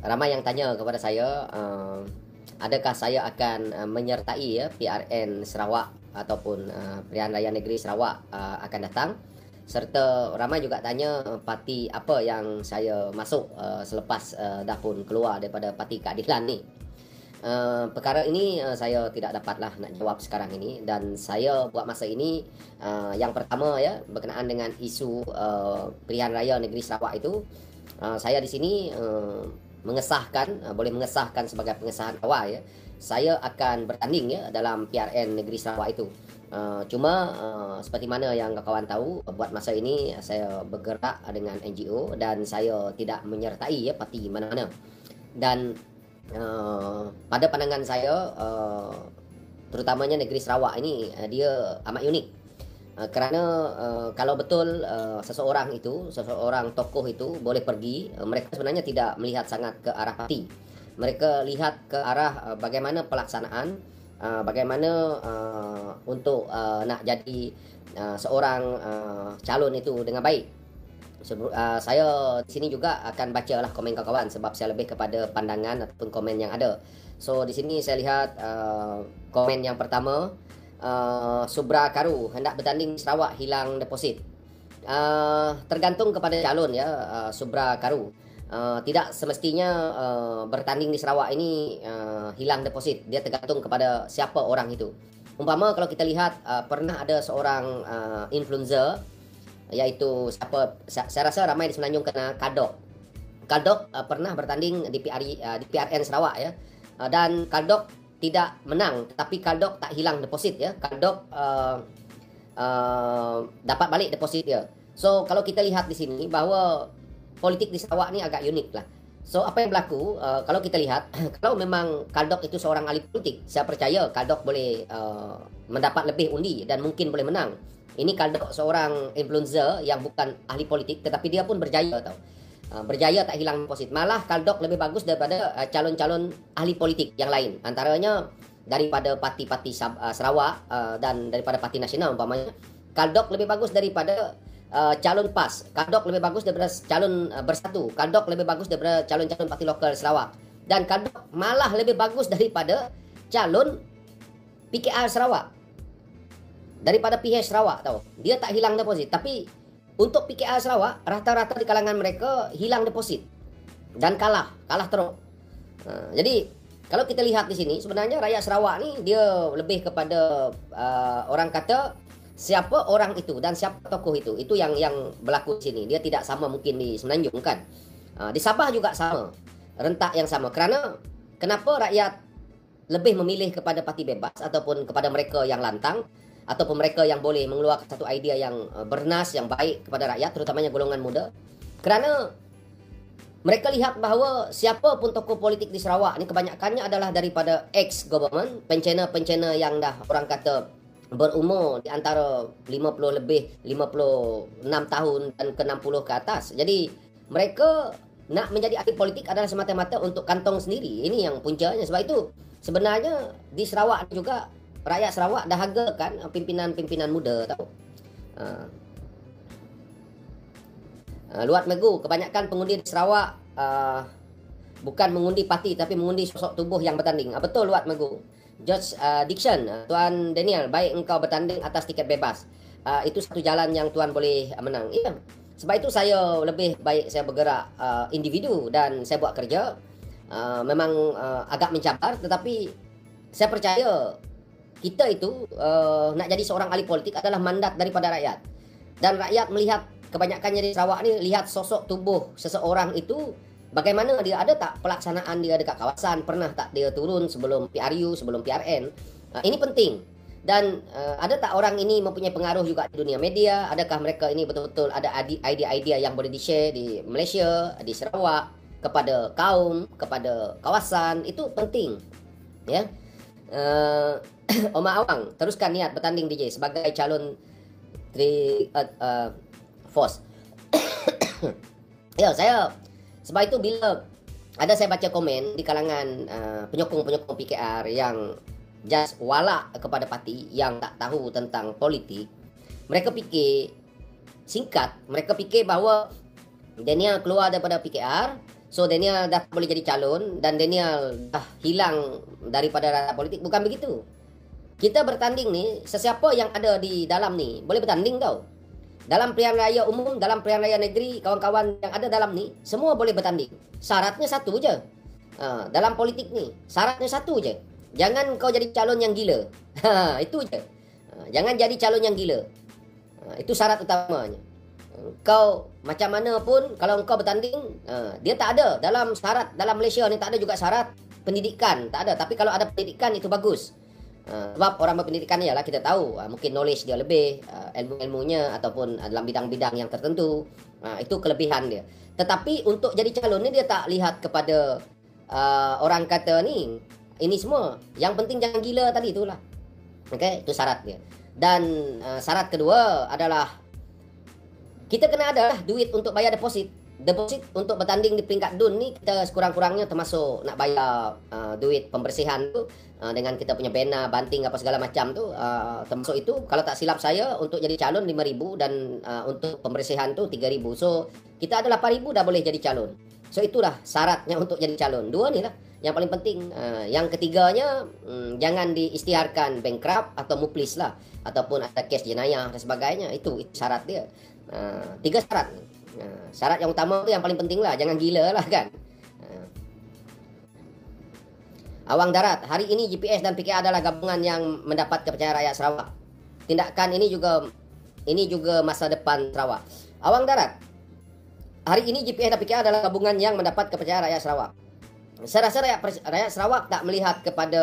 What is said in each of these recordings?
Ramai yang tanya kepada saya, adakah saya akan menyertai ya PRN Sarawak ataupun Pilihan Raya Negeri Sarawak akan datang. Serta ramai juga tanya parti apa yang saya masuk selepas dah pun keluar daripada Parti Keadilan ni. Perkara ini saya tidak dapatlah nak jawab sekarang ini, dan saya buat masa ini yang pertama ya berkenaan dengan isu Pilihan Raya Negeri Sarawak itu, saya di sini mengesahkan, boleh mengesahkan sebagai pengesahan awal ya, saya akan bertanding ya dalam PRN Negeri Sarawak itu. Cuma seperti mana yang kawan tahu, buat masa ini saya bergerak dengan NGO dan saya tidak menyertai ya parti mana-mana. Dan pada pandangan saya, terutamanya negeri Sarawak ini dia amat unik. Kerana kalau betul seseorang tokoh itu boleh pergi, mereka sebenarnya tidak melihat sangat ke arah parti. Mereka lihat ke arah bagaimana pelaksanaan, bagaimana untuk nak jadi seorang calon itu dengan baik. Saya di sini juga akan bacalah komen kawan-kawan sebab saya lebih kepada pandangan ataupun komen yang ada. So di sini saya lihat komen yang pertama, Subra Karu, hendak bertanding Sarawak hilang deposit. Tergantung kepada calon ya, Subra Karu. Tidak semestinya bertanding di Sarawak ini hilang deposit. Dia tergantung kepada siapa orang itu. Umpama kalau kita lihat pernah ada seorang influencer, iaitu saya rasa ramai di Semenanjung kena Kadok. Kadok pernah bertanding di PRN Sarawak ya. Dan Kadok tidak menang, tetapi Kadok tak hilang deposit ya. Kadok dapat balik deposit dia. So kalau kita lihat di sini bahawa politik di Sarawak ni agak unik lah. So apa yang berlaku, kalau kita lihat kalau memang Kadok itu seorang ahli politik, saya percaya Kadok boleh mendapat lebih undi dan mungkin boleh menang. Ini Kadok seorang influencer yang bukan ahli politik, tetapi dia pun berjaya tau. Berjaya tak hilang deposit. Malah Kadok lebih bagus daripada calon-calon ahli politik yang lain. Antaranya daripada parti-parti Sarawak dan daripada Parti Nasional umpamanya. Kadok lebih bagus daripada calon PAS. Kadok lebih bagus daripada calon Bersatu. Kadok lebih bagus daripada calon-calon parti lokal Sarawak. Dan Kadok malah lebih bagus daripada calon PKR Sarawak. Daripada PH Sarawak tahu. Dia tak hilang deposit, tapi untuk PKR Sarawak rata-rata di kalangan mereka hilang deposit dan kalah teruk. Jadi kalau kita lihat di sini sebenarnya rakyat Sarawak ni dia lebih kepada orang kata siapa orang itu dan siapa tokoh itu. Itu yang berlaku di sini. Dia tidak sama mungkin di Semenanjung kan. Di Sabah juga sama. Rentak yang sama. Kerana kenapa rakyat lebih memilih kepada parti bebas ataupun kepada mereka yang lantang, ataupun mereka yang boleh mengeluarkan satu idea yang bernas, yang baik kepada rakyat, terutamanya golongan muda. Kerana mereka lihat bahawa siapa pun tokoh politik di Sarawak ni kebanyakannya adalah daripada ex-government, pencena-pencena yang dah orang kata berumur di antara 50 lebih, 56 tahun dan ke 60 ke atas. Jadi mereka nak menjadi ahli politik adalah semata-mata untuk kantong sendiri. Ini yang puncanya. Sebab itu sebenarnya di Sarawak juga rakyat Sarawak dahagakan pimpinan-pimpinan muda tahu. Luat Megu, kebanyakan pengundi di Sarawak bukan mengundi parti tapi mengundi sosok tubuh yang bertanding. Betul Luat Megu. George Dixon, Tuan Daniel, baik engkau bertanding atas tiket bebas. Itu satu jalan yang tuan boleh menang. Ya. Sebab itu saya lebih baik saya bergerak individu dan saya buat kerja. Memang agak mencabar, tetapi saya percaya kita itu nak jadi seorang ahli politik adalah mandat daripada rakyat. Dan rakyat melihat kebanyakannya di Sarawak ni, lihat sosok tubuh seseorang itu, bagaimana dia, ada tak pelaksanaan dia dekat kawasan, pernah tak dia turun sebelum PRU, sebelum PRN. Ini penting. Dan ada tak orang ini mempunyai pengaruh juga di dunia media, adakah mereka ini betul-betul ada idea-idea yang boleh di-share di Malaysia, di Sarawak, kepada kaum, kepada kawasan. Itu penting. Ya. Omar Awang, teruskan niat bertanding DJ sebagai calon Force. Ya, saya sebab itu bila ada saya baca komen di kalangan penyokong-penyokong PKR yang just walak kepada parti, yang tak tahu tentang politik, mereka fikir singkat, mereka fikir bahawa Daniel keluar daripada PKR So Daniel dah tak boleh jadi calon dan Daniel dah hilang daripada radar politik. Bukan begitu. Kita bertanding nih, sesiapa yang ada di dalam ni boleh bertanding tau. Dalam pilihan raya umum, dalam pilihan raya negeri, kawan-kawan yang ada dalam ni semua boleh bertanding. Syaratnya satu je. Dalam politik ni syaratnya satu je. Jangan kau jadi calon yang gila. Itu je. Jangan jadi calon yang gila. Itu syarat utamanya. Kau macam mana pun kalau kau bertanding, dia tak ada dalam syarat dalam Malaysia ni, tak ada juga syarat pendidikan, tak ada. Tapi kalau ada pendidikan itu bagus. Sebab orang berpendidikan ni ialah kita tahu mungkin knowledge dia lebih, ilmu-ilmunya ataupun dalam bidang-bidang yang tertentu, itu kelebihan dia. Tetapi untuk jadi calon ni dia tak lihat kepada orang kata ni ini semua. Yang penting jangan gila tadi itulah. Okey, itu syarat dia. Dan syarat kedua adalah kita kena ada lah duit untuk bayar deposit. Deposit untuk bertanding di peringkat DUN ni kita sekurang-kurangnya termasuk nak bayar duit pembersihan tu, dengan kita punya banner, banting apa segala macam tu, termasuk itu. Kalau tak silap saya untuk jadi calon 5,000 dan untuk pembersihan tu 3,000. So kita ada 8,000 dah boleh jadi calon. So itulah syaratnya untuk jadi calon. Dua ni lah yang paling penting. Yang ketiganya, jangan diisytiharkan bankrupt atau muplis lah, ataupun ada kes jenayah dan sebagainya. Itu syarat dia. 3 syarat. Syarat yang utama tu yang paling penting lah, jangan gila lah kan. Awang darat, hari ini GPS dan PKR adalah gabungan yang mendapat kepercayaan rakyat Sarawak. Tindakan ini juga masa depan Sarawak. Awang darat, hari ini GPS dan PKR adalah gabungan yang mendapat kepercayaan rakyat Sarawak. Saya rasa rakyat Sarawak tak melihat kepada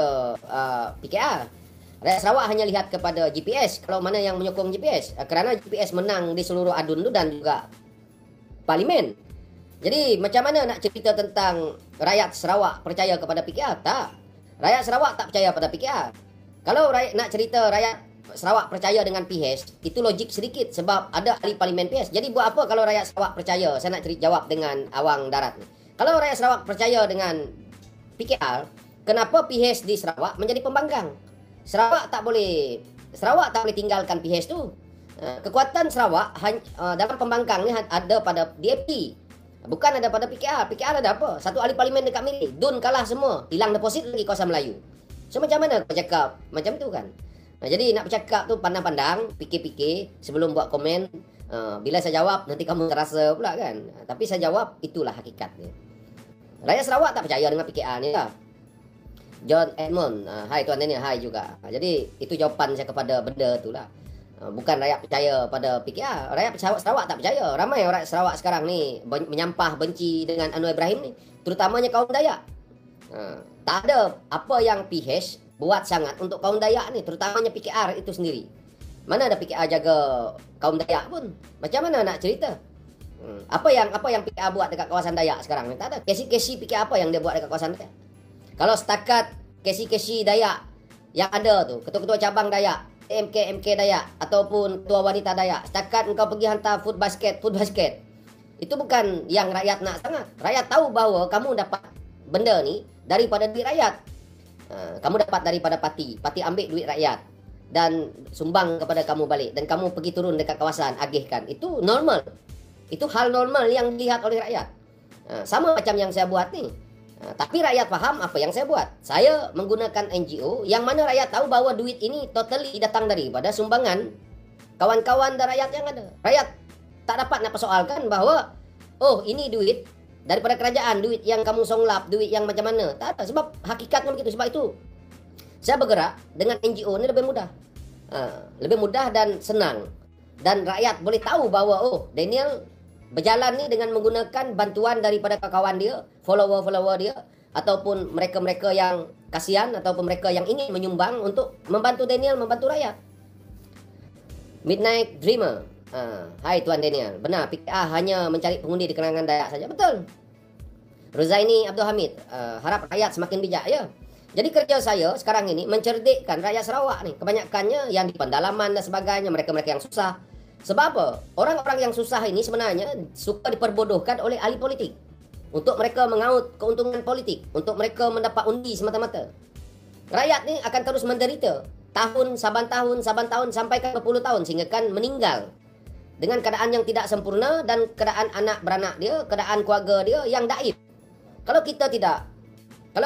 PKR. Rakyat Sarawak hanya lihat kepada GPS. Kalau mana yang menyokong GPS, kerana GPS menang di seluruh adun tu dan juga parlimen. Jadi macam mana nak cerita tentang rakyat Sarawak percaya kepada PKR? Tak. Rakyat Sarawak tak percaya pada PKR. Kalau nak cerita rakyat Sarawak percaya dengan PH, itu logik sedikit sebab ada ahli parlimen PH. Jadi buat apa kalau rakyat Sarawak percaya? Saya nak jawab dengan awang darat ni. Kalau rakyat Sarawak percaya dengan PKR, kenapa PH di Sarawak menjadi pembangkang? Sarawak tak boleh tinggalkan PH tu. Kekuatan Sarawak dalam pembangkang ni ada pada DAP, bukan ada pada PKR. PKR ada apa? Satu ahli parlimen dekat Miri, DUN kalah semua, hilang deposit lagi kawasan Melayu. So macam mana kau cakap macam tu kan? Jadi nak bercakap tu pandang-pandang, fikir-fikir sebelum buat komen. Bila saya jawab nanti kamu terasa pula kan. Tapi saya jawab itulah hakikat dia. Rakyat Sarawak tak percaya dengan PKR ni lah. John Edmond, hai tuan Daniel, hai juga. Jadi itu jawapan saya kepada benda tu lah. Bukan rakyat percaya pada PKR. Rakyat Sarawak tak percaya. Ramai rakyat Sarawak sekarang ni menyampah benci dengan Anwar Ibrahim ni, terutamanya kaum Dayak. Tak ada apa yang PH buat sangat untuk kaum Dayak ni, terutamanya PKR itu sendiri. Mana ada PKR jaga kaum Dayak pun. Macam mana nak cerita? Apa yang PKR buat dekat kawasan Dayak sekarang ni? Tak ada. Kesi-kesi PKR apa yang dia buat dekat kawasan Dayak? Kalau setakat kesi-kesi Dayak yang ada tu, ketua-ketua cabang Dayak, MK Dayak ataupun ketua wanita Dayak, setakat engkau pergi hantar food basket, itu bukan yang rakyat nak sangat. Rakyat tahu bahawa kamu dapat benda ni daripada duit rakyat. Kamu dapat daripada parti ambil duit rakyat dan sumbang kepada kamu balik, dan kamu pergi turun dekat kawasan agihkan. Itu normal. Itu hal normal yang dilihat oleh rakyat. Sama macam yang saya buat ni. Tapi rakyat faham apa yang saya buat. Saya menggunakan NGO yang mana rakyat tahu bahawa duit ini totally datang daripada sumbangan kawan-kawan dan rakyat yang ada. Rakyat tak dapat nak persoalkan bahawa oh ini duit daripada kerajaan, duit yang kamu songlap, duit yang macam mana. Tak ada, sebab hakikatnya begitu. Sebab itu saya bergerak dengan NGO ni lebih mudah. Lebih mudah dan senang. Dan rakyat boleh tahu bahawa oh Daniel berjalan ni dengan menggunakan bantuan daripada kawan dia, follower dia, ataupun mereka-mereka yang kasihan ataupun mereka yang ingin menyumbang untuk membantu Daniel, membantu rakyat. Midnight Dreamer, hai Tuan Daniel, benar PKR hanya mencari pengundi di kalangan Dayak saja. Betul. Rozaini Abdul Hamid, harap rakyat semakin bijak ya. Jadi kerja saya sekarang ini mencerdikkan rakyat Sarawak ni, kebanyakannya yang di pendalaman dan sebagainya, mereka-mereka yang susah. Sebab apa? Orang-orang yang susah ini sebenarnya suka diperbodohkan oleh ahli politik untuk mereka mengaut keuntungan politik, untuk mereka mendapat undi semata-mata. Rakyat ni akan terus menderita tahun saban tahun sampai ke berpuluh tahun sehingga kan meninggal dengan keadaan yang tidak sempurna dan keadaan anak beranak dia, keadaan keluarga dia yang daif. Kalau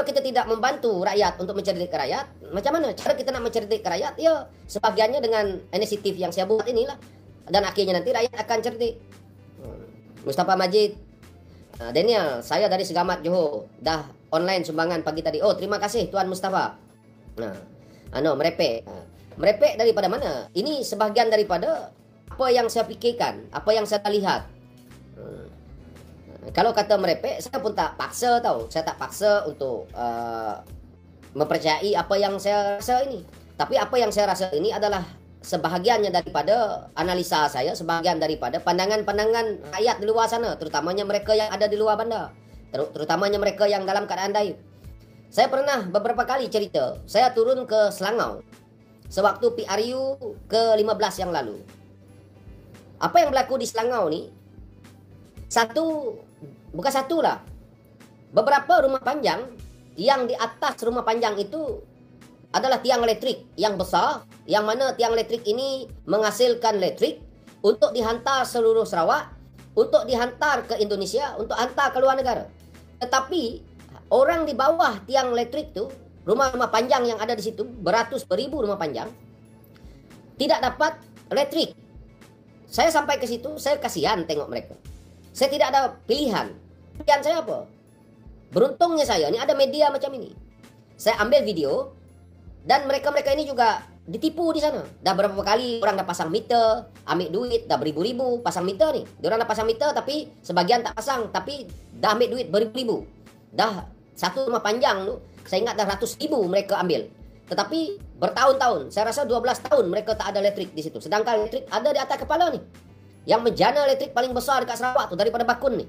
kita tidak membantu rakyat untuk mencerdik ke rakyat, macam mana cara kita nak mencerdik ke rakyat? Ya, sebagiannya dengan inisiatif yang saya buat inilah. Dan akhirnya nanti rakyat akan cerdik. Mustafa Majid, Daniel, saya dari Segamat Johor, dah online sumbangan pagi tadi. Oh, terima kasih Tuan Mustafa. Merepek. Merepek daripada mana? Ini sebahagian daripada apa yang saya fikirkan, apa yang saya lihat. Kalau kata merepek, saya pun tak paksa tahu. Saya tak paksa untuk mempercayai apa yang saya rasa ini. Tapi apa yang saya rasa ini adalah sebahagiannya daripada analisa saya, sebahagian daripada pandangan-pandangan rakyat di luar sana, terutamanya mereka yang ada di luar bandar, terutamanya mereka yang dalam keadaan daif. Saya pernah beberapa kali cerita, saya turun ke Selangau sewaktu PRU ke-15 yang lalu. Apa yang berlaku di Selangau ni, bukan satu lah, beberapa rumah panjang yang di atas rumah panjang itu adalah tiang elektrik yang besar, yang mana tiang elektrik ini menghasilkan elektrik untuk dihantar seluruh Sarawak, untuk dihantar ke Indonesia, untuk hantar ke luar negara. Tetapi orang di bawah tiang elektrik tu, rumah-rumah panjang yang ada di situ, beribu rumah panjang, tidak dapat elektrik. Saya sampai ke situ, saya kasihan tengok mereka. Saya tidak ada pilihan. Pilihan saya apa? Beruntungnya saya, ni ada media macam ini. Saya ambil video, dan mereka-mereka ini juga ditipu di sana. Dah berapa kali orang dah pasang meter, ambil duit, dah beribu-ribu pasang meter ni. Diorang dah pasang meter tapi sebagian tak pasang, tapi dah ambil duit beribu-ribu. Dah satu rumah panjang tu, saya ingat dah ratus ribu mereka ambil. Tetapi bertahun-tahun, saya rasa 12 tahun mereka tak ada elektrik di situ. Sedangkan elektrik ada di atas kepala ni. Yang menjana elektrik paling besar dekat Sarawak tu daripada Bakun ni.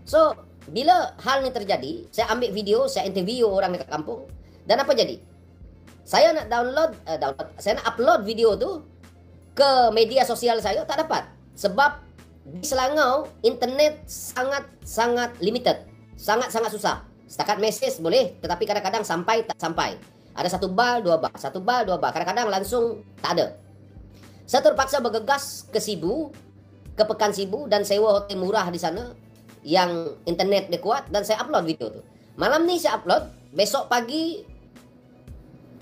So, bila hal ni terjadi, saya ambil video, saya interview orang dekat kampung. Dan apa jadi? Saya nak saya nak upload video tu ke media sosial saya, tak dapat. Sebab di Selangau, internet sangat-sangat limited. Sangat-sangat susah. Setakat mesej boleh, tetapi kadang-kadang sampai tak sampai. Ada 1 bar, 2 bar, 1 bar, 2 bar. Kadang-kadang langsung tak ada. Saya terpaksa bergegas ke Sibu, ke Pekan Sibu, dan sewa hotel murah di sana yang internet dia kuat, dan saya upload video tu. Malam ni saya upload, besok pagi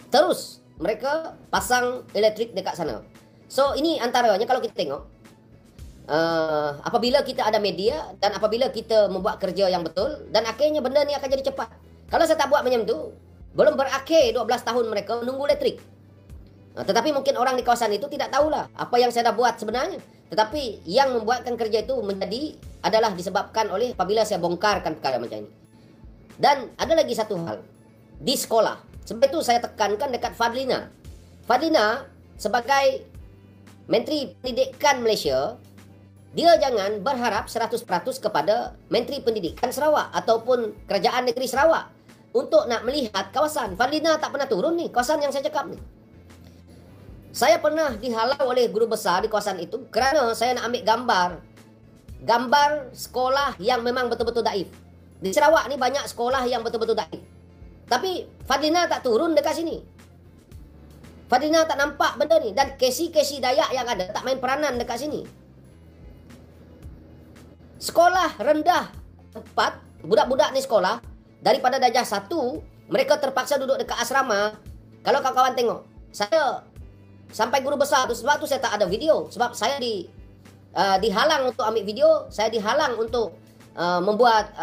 terus mereka pasang elektrik dekat sana. So ini antaranya kalau kita tengok, apabila kita ada media dan apabila kita membuat kerja yang betul, dan akhirnya benda ni akan jadi cepat. Kalau saya tak buat macam tu, belum berakhir 12 tahun mereka menunggu elektrik. Tetapi mungkin orang di kawasan itu tidak tahulah apa yang saya dah buat sebenarnya. Tetapi yang membuatkan kerja itu menjadi adalah disebabkan oleh apabila saya bongkarkan perkara macam ini. Dan ada lagi satu hal, di sekolah. Sebab itu saya tekankan dekat Fadlina. Fadlina sebagai Menteri Pendidikan Malaysia, dia jangan berharap 100% kepada Menteri Pendidikan Sarawak ataupun Kerajaan Negeri Sarawak untuk nak melihat kawasan. Fadlina tak pernah turun ni, kawasan yang saya cakap ni. Saya pernah dihalau oleh guru besar di kawasan itu kerana saya nak ambil gambar sekolah yang memang betul-betul daif. Di Sarawak ni banyak sekolah yang betul-betul daif. Tapi Fadlina tak turun dekat sini. Fadlina tak nampak benda ni. Dan kesi-kesi Dayak yang ada tak main peranan dekat sini. Sekolah rendah 4, budak-budak ni sekolah, daripada darjah 1, mereka terpaksa duduk dekat asrama. Kalau kawan-kawan tengok, saya sampai guru besar tu, sebab tu saya tak ada video. Sebab saya dihalang untuk ambil video, saya dihalang untuk membuat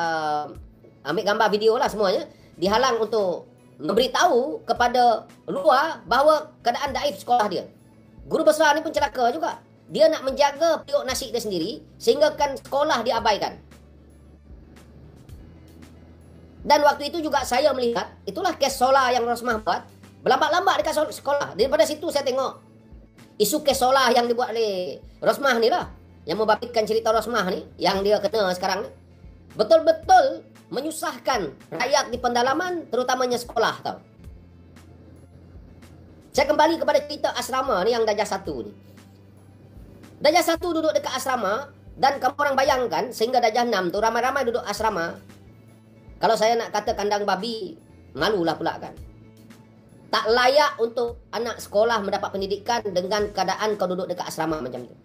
ambil gambar video lah semuanya. Dihalang untuk memberitahu kepada luar bahawa keadaan daif sekolah dia. Guru besar ni pun celaka juga. Dia nak menjaga periuk nasi dia sendiri sehingga kan sekolah diabaikan. Dan waktu itu juga saya melihat, itulah kes solar yang Rosmah buat, berlambat-lambat dekat sekolah. Daripada situ saya tengok isu kes solar yang dibuat oleh Rosmah ni lah, yang membabitkan cerita Rosmah ni, yang dia kena sekarang ni, betul-betul menyusahkan rakyat di pendalaman, terutamanya sekolah tau. Saya kembali kepada cerita asrama ni yang darjah 1 ni. Darjah 1 duduk dekat asrama, dan kamu orang bayangkan sehingga darjah 6 tu ramai-ramai duduk asrama. Kalau saya nak kata kandang babi, malulah pula kan. Tak layak untuk anak sekolah mendapat pendidikan dengan keadaan kau duduk dekat asrama macam tu.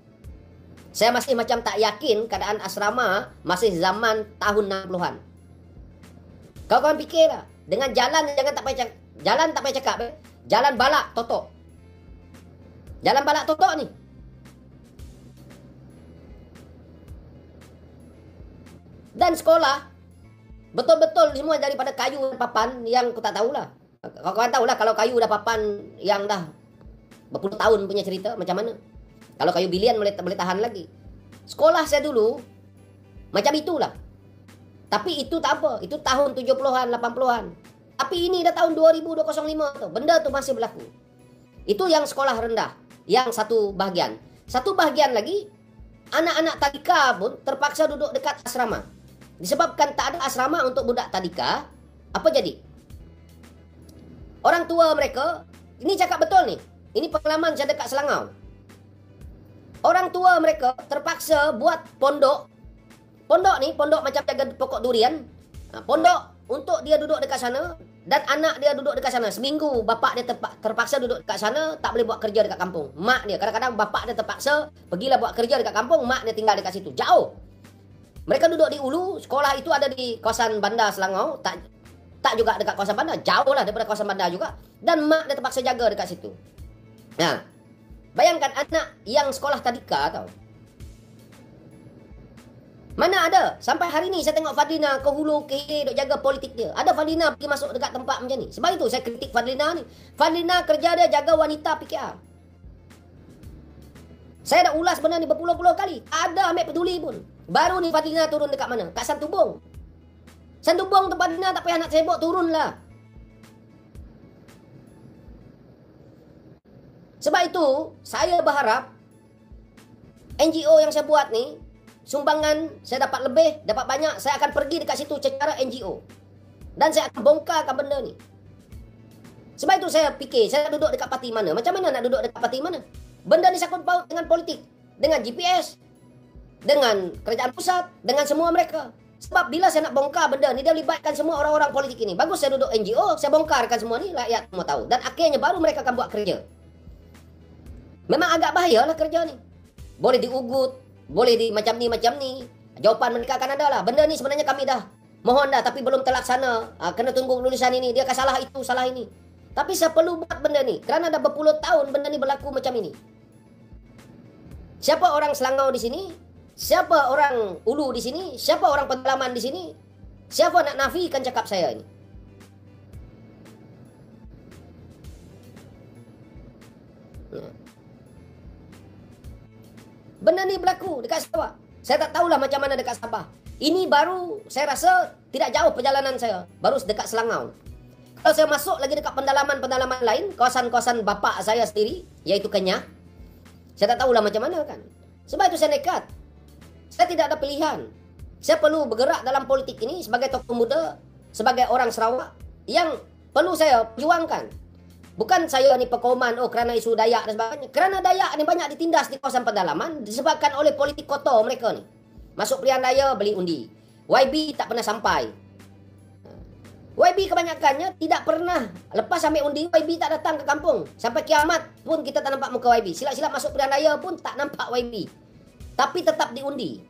Saya masih macam tak yakin keadaan asrama masih zaman tahun 60-an. Kawan-kawan fikirlah. Dengan jalan jangan tak payah jalan tak payah cakap. Jalan balak totok. Jalan balak totok ni. Dan sekolah betul-betul semua daripada kayu dan papan yang aku tak tahulah. Kawan-kawan tahulah kalau kayu dah papan yang dah berpuluh tahun punya cerita macam mana. Kalau kayu bilian boleh tahan lagi. Sekolah saya dulu macam itulah. Tapi itu tak apa. Itu tahun 70-an, 80-an. Tapi ini dah tahun 2005 tu. Benda tu masih berlaku. Itu yang sekolah rendah. Yang satu bahagian. Satu bahagian lagi, anak-anak tadika pun terpaksa duduk dekat asrama. Disebabkan tak ada asrama untuk budak tadika, apa jadi? Orang tua mereka, ini cakap betul ni. Ini pengalaman saya dekat Selangau. Orang tua mereka terpaksa buat pondok. Pondok ni, pondok macam jaga pokok durian. Pondok untuk dia duduk dekat sana dan anak dia duduk dekat sana. Seminggu bapak dia terpaksa duduk dekat sana, tak boleh buat kerja dekat kampung. Mak dia, kadang-kadang bapak dia terpaksa pergilah buat kerja dekat kampung, mak dia tinggal dekat situ. Jauh. Mereka duduk di Ulu, sekolah itu ada di kawasan bandar Selangau, tak juga dekat kawasan bandar, jauh lah daripada kawasan bandar juga. Dan mak dia terpaksa jaga dekat situ. Nah, bayangkan anak yang sekolah tadika tau. Mana ada? Sampai hari ni saya tengok Fadlina ke hulu ke hilir duk jaga politik dia. Ada Fadlina pergi masuk dekat tempat macam ni. Sebab itu saya kritik Fadlina ni. Fadlina kerja dia jaga wanita PKR. Saya dah ulas benda ni berpuluh-puluh kali. Ada ambil peduli pun. Baru ni Fadlina turun dekat mana? Kat Santubong. Santubong tu Fadlina tak payah nak sibuk, turunlah. Sebab itu saya berharap NGO yang saya buat ni, sumbangan saya dapat lebih, dapat banyak, saya akan pergi dekat situ secara NGO. Dan saya akan bongkarkan benda ni. Sebab itu saya fikir, saya nak duduk dekat parti mana? Macam mana nak duduk dekat parti mana? Benda ni sangkut paut dengan politik, dengan GPS, dengan kerajaan pusat, dengan semua mereka. Sebab bila saya nak bongkar benda ni, dia libatkan semua orang-orang politik ini. Bagus saya duduk NGO, saya bongkarkan semua ni, rakyat semua tahu. Dan akhirnya baru mereka akan buat kerja. Memang agak bahayalah kerja ni. Boleh diugut, boleh di macam ni. Jawapan mereka akan ada lah. Benda ni sebenarnya kami dah mohon dah, tapi belum terlaksana. Kena tunggu lulusan ini. Dia akan salah itu, salah ini. Tapi saya perlu buat benda ni. Kerana dah berpuluh tahun benda ni berlaku macam ini. Siapa orang Selangau di sini? Siapa orang Ulu di sini? Siapa orang pedalaman di sini? Siapa nak nafikan cakap saya ini? Benda ni berlaku dekat Sabah. Saya tak tahulah macam mana dekat Sabah. Ini baru saya rasa tidak jauh perjalanan saya. Baru dekat Selangau. Kalau saya masuk lagi dekat pendalaman-pendalaman lain, kawasan-kawasan bapak saya sendiri, iaitu Kenyah, saya tak tahulah macam mana kan. Sebab itu saya nekat. Saya tidak ada pilihan. Saya perlu bergerak dalam politik ini sebagai tokoh muda, sebagai orang Sarawak yang perlu saya perjuangkan. Bukan saya ni pekoman, kerana isu Dayak dan sebagainya. Kerana Dayak ni banyak ditindas di kawasan pedalaman disebabkan oleh politik kotor mereka ni. Masuk pilihan raya, beli undi. YB tak pernah sampai. YB kebanyakannya tidak pernah. Lepas ambil undi, YB tak datang ke kampung. Sampai kiamat pun kita tak nampak muka YB. Silap-silap masuk pilihan raya pun tak nampak YB. Tapi tetap diundi.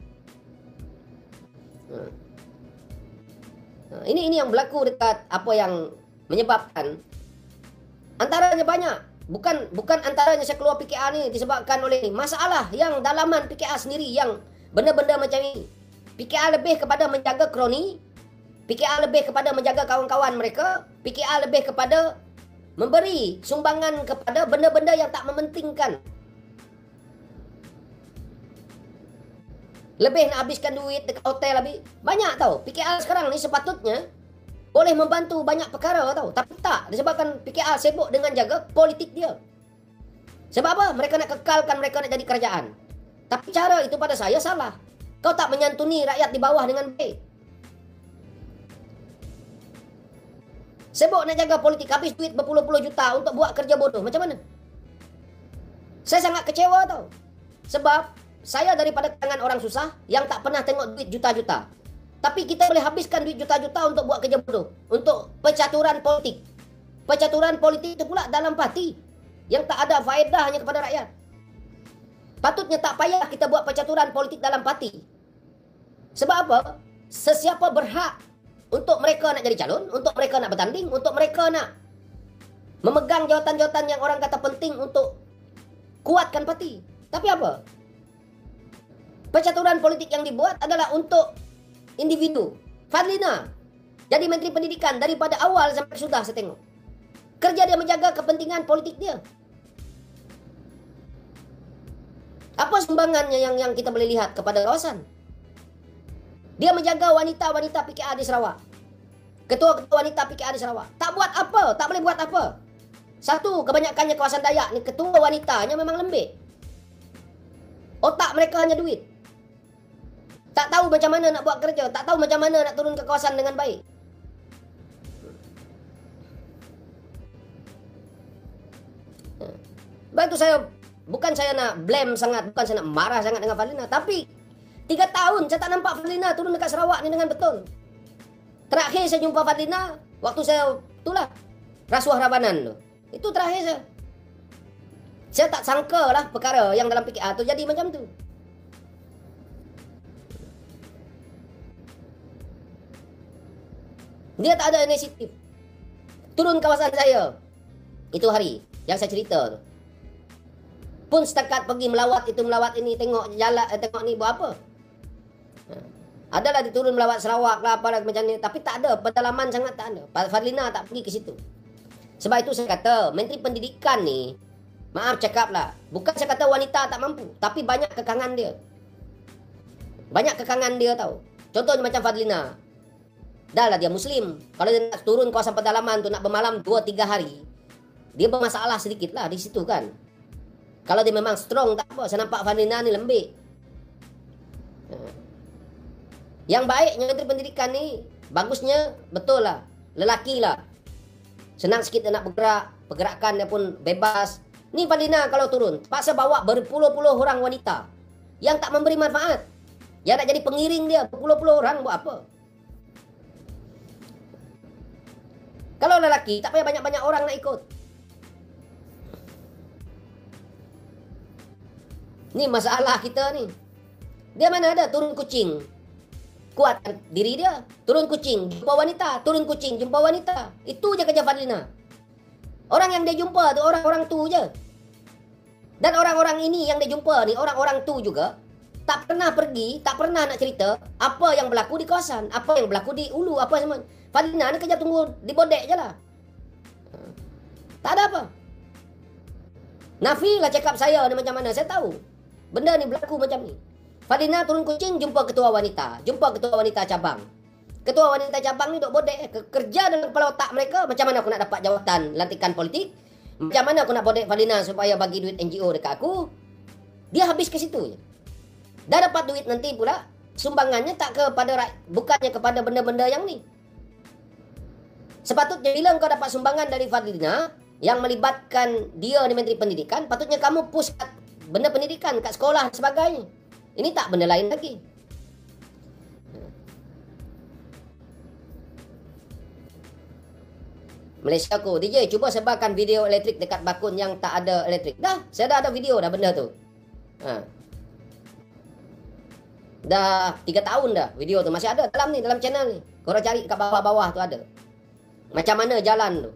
Ini yang berlaku dekat apa yang menyebabkan antaranya banyak. Bukan antaranya saya keluar PKR ni disebabkan oleh masalah yang dalaman PKR sendiri yang benda-benda macam ini. PKR lebih kepada menjaga kroni, PKR lebih kepada menjaga kawan-kawan mereka, PKR lebih kepada memberi sumbangan kepada benda-benda yang tak mementingkan. Lebih nak habiskan duit dekat hotel lebih. Banyak tau. PKR sekarang ni sepatutnya boleh membantu banyak perkara tau. Tapi tak. Disebabkan PKR sibuk dengan jaga politik dia. Sebab apa? Mereka nak kekalkan mereka nak jadi kerajaan. Tapi cara itu pada saya salah. Kau tak menyantuni rakyat di bawah dengan baik. Sibuk nak jaga politik. Habis duit berpuluh-puluh juta untuk buat kerja bodoh. Macam mana? Saya sangat kecewa tau. Sebab saya daripada tangan orang susah yang tak pernah tengok duit juta-juta. Tapi kita boleh habiskan duit juta-juta untuk buat kerja bodoh. Untuk percaturan politik. Percaturan politik itu pula dalam parti. Yang tak ada faedahnya kepada rakyat. Patutnya tak payah kita buat percaturan politik dalam parti. Sebab apa? Sesiapa berhak untuk mereka nak jadi calon, untuk mereka nak bertanding, untuk mereka nak memegang jawatan-jawatan yang orang kata penting untuk kuatkan parti. Tapi apa? Percaturan politik yang dibuat adalah untuk individu. Fadlina jadi Menteri Pendidikan daripada awal sampai sudah saya tengok. Kerja dia menjaga kepentingan politik dia. Apa sumbangannya yang kita boleh lihat kepada kawasan? Dia menjaga wanita-wanita PKR di Sarawak. Ketua-ketua wanita PKR di Sarawak. Tak buat apa, tak boleh buat apa. Satu, kebanyakannya kawasan Dayak ni ketua wanitanya memang lembik. Otak mereka hanya duit. Tak tahu macam mana nak buat kerja, tak tahu macam mana nak turun ke kawasan dengan baik. Sebab itu bukan saya nak blame sangat, bukan saya nak marah sangat dengan Fadlina, tapi 3 tahun saya tak nampak Fadlina turun dekat Sarawak ni dengan betul. Terakhir saya jumpa Fadlina waktu saya itulah rasuah Rabanan tu. Itu terakhir saya. Saya tak sangka lah perkara yang dalam PKR tu jadi macam tu. Dia tak ada inisiatif. Turun kawasan saya. Itu hari yang saya cerita tu. Pun setakat pergi melawat itu melawat ini, tengok jalan, tengok ni buat apa. Adalah diturun melawat Sarawak lah apalah macam ni, tapi tak ada pendalaman sangat, tak ada. Fadlina tak pergi ke situ. Sebab itu saya kata Menteri Pendidikan ni, maaf cakap lah, bukan saya kata wanita tak mampu, tapi banyak kekangan dia. Banyak kekangan dia tahu. Contohnya macam Fadlina. Dah lah dia Muslim. Kalau dia nak turun kawasan pedalaman tu nak bermalam 2-3 hari, dia bermasalah sedikit lah di situ kan. Kalau dia memang strong tak apa. Saya nampak Fadlina ni lembik. Yang baiknya Menteri Pendidikan ni, bagusnya betul lah, lelaki lah. Senang sikit dia nak bergerak, pergerakan dia pun bebas. Ni Fadlina kalau turun, paksa bawa berpuluh-puluh orang wanita yang tak memberi manfaat. Yang nak jadi pengiring dia, berpuluh-puluh orang buat apa? Kalau lelaki, tak payah banyak-banyak orang nak ikut. Ni masalah kita ni. Dia mana ada turun kucing, kuatkan diri dia. Turun kucing, jumpa wanita. Turun kucing, jumpa wanita. Itu je kerja Fadlina. Orang yang dia jumpa tu, orang-orang tu je. Dan orang-orang ini yang dia jumpa ni, orang-orang tu juga tak pernah pergi, tak pernah nak cerita apa yang berlaku di kawasan, apa yang berlaku di Ulu, apa semua. Fadlina ni kerja tunggu di bodek je lah. Tak ada apa. Nafi lah cakap saya ni macam mana, saya tahu. Benda ni berlaku macam ni. Fadlina turun kucing, jumpa ketua wanita. Jumpa ketua wanita cabang. Ketua wanita cabang ni duk bodek. Kerja dalam kepala otak mereka, macam mana aku nak dapat jawatan lantikan politik. Macam mana aku nak bodek Fadlina supaya bagi duit NGO dekat aku. Dia habis ke situ je. Dah dapat duit nanti pula, sumbangannya tak kepada, bukannya kepada benda-benda yang ni. Sepatutnya bila kau dapat sumbangan dari Fadlina yang melibatkan dia di Menteri Pendidikan, patutnya kamu push kat benda pendidikan, kat sekolah dan sebagainya. Ini tak benda lain lagi. Malaysia ku, DJ cuba sebarkan video elektrik dekat bakun yang tak ada elektrik. Dah, saya dah ada video dah benda tu. Dah 3 tahun dah video tu masih ada dalam ni, dalam channel ni. Korang cari kat bawah-bawah tu ada. Macam mana jalan tu.